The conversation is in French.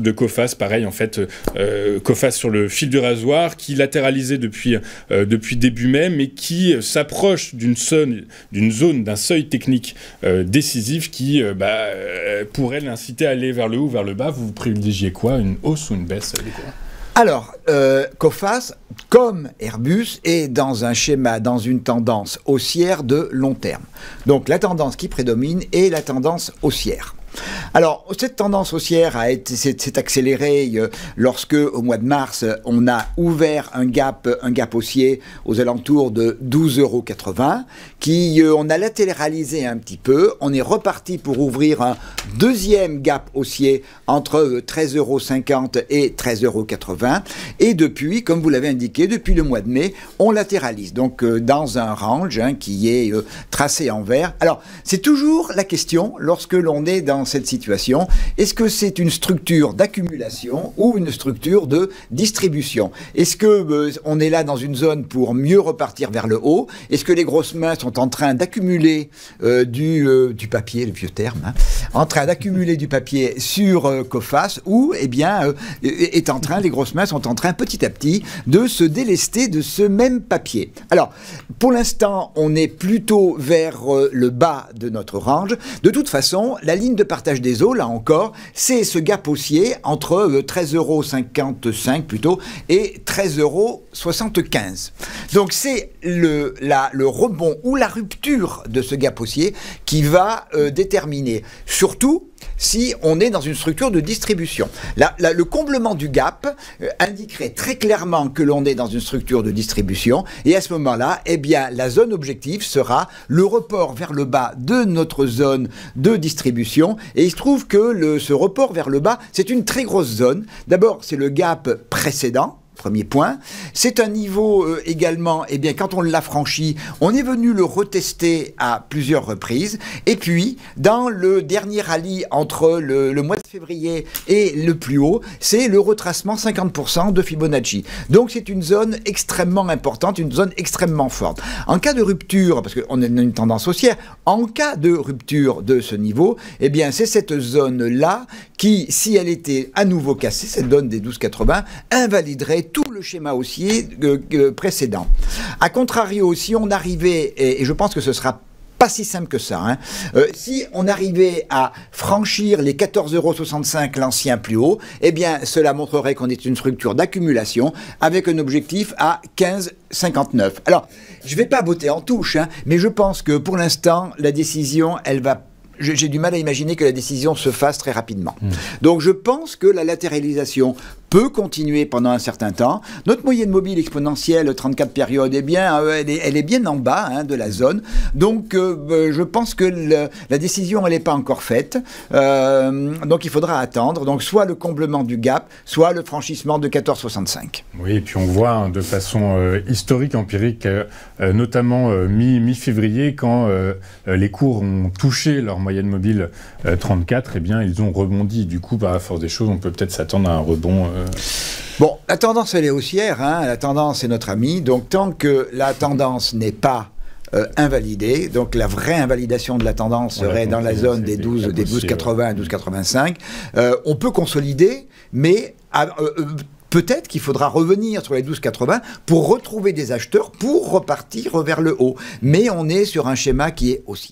titre de Coface, pareil en fait, Coface sur le fil du rasoir, qui latéralisait depuis début mai, mais qui s'approche d'une zone, d'un seuil technique décisif qui pourrait l'inciter à aller vers le haut ou vers le bas. Vous privilégiez quoi? Une hausse ou une baisse? Alors, Coface, comme Airbus, est dans un schéma, dans une tendance haussière de long terme. Donc la tendance qui prédomine est la tendance haussière. Alors, cette tendance haussière s'est accélérée lorsque, au mois de mars, on a ouvert un gap haussier aux alentours de 12,80 €, on a latéralisé un petit peu, on est reparti pour ouvrir un deuxième gap haussier entre 13,50 € et 13,80 €, et depuis, comme vous l'avez indiqué, depuis le mois de mai, on latéralise, donc dans un range qui est tracé en vert. Alors, c'est toujours la question, lorsque l'on est dans cette situation, est-ce que c'est une structure d'accumulation ou une structure de distribution? Est-ce que on est là dans une zone pour mieux repartir vers le haut? Est-ce que les grosses mains sont en train d'accumuler du papier, le vieux terme, en train d'accumuler du papier sur Coface, ou les grosses mains sont en train petit à petit de se délester de ce même papier? Alors, pour l'instant, on est plutôt vers le bas de notre range. De toute façon, la ligne de partage des eaux, là encore, c'est ce gap haussier entre 13,55 € plutôt et 13,75 €. Donc c'est le rebond ou la rupture de ce gap haussier qui va déterminer, surtout si on est dans une structure de distribution. Le comblement du gap indiquerait très clairement que l'on est dans une structure de distribution, et à ce moment-là, eh bien, la zone objective sera le report vers le bas de notre zone de distribution, et il se trouve que ce report vers le bas, c'est une très grosse zone. D'abord, c'est le gap précédent. Premier point. C'est un niveau également, eh bien, quand on l'a franchi, on est venu le retester à plusieurs reprises. Et puis, dans le dernier rallye entre le mois de février et le plus haut, c'est le retracement 50% de Fibonacci. Donc, c'est une zone extrêmement importante, une zone extrêmement forte. En cas de rupture, parce qu'on a une tendance haussière, en cas de rupture de ce niveau, eh bien, c'est cette zone-là qui, si elle était à nouveau cassée, cette zone des 12,80, invaliderait tout le schéma haussier précédent. A contrario, si on arrivait, et je pense que ce sera pas si simple que ça, si on arrivait à franchir les 14,65 €, l'ancien plus haut, eh bien cela montrerait qu'on est une structure d'accumulation avec un objectif à 15,59 €. Alors, je ne vais pas botter en touche, mais je pense que pour l'instant, la décision, elle va... J'ai du mal à imaginer que la décision se fasse très rapidement. Donc je pense que la latéralisation peut continuer pendant un certain temps. Notre moyenne mobile exponentielle, 34 périodes, eh bien, elle est bien en bas de la zone. Donc je pense que la décision, elle n'est pas encore faite. Donc il faudra attendre. Donc soit le comblement du gap, soit le franchissement de 14,65. Oui, et puis on voit de façon historique, empirique, notamment mi-février, quand les cours ont touché leur moyenne mobile 34, eh bien, ils ont rebondi. Du coup, par la force des choses, on peut peut-être s'attendre à un rebond. Bon, la tendance, elle est haussière. La tendance est notre amie. Donc, tant que la tendance n'est pas invalidée, donc la vraie invalidation de la tendance serait dans la zone des 12,80 à 12,85, on peut consolider, mais... peut-être qu'il faudra revenir sur les 12,80 pour retrouver des acheteurs pour repartir vers le haut. Mais on est sur un schéma qui est haussier.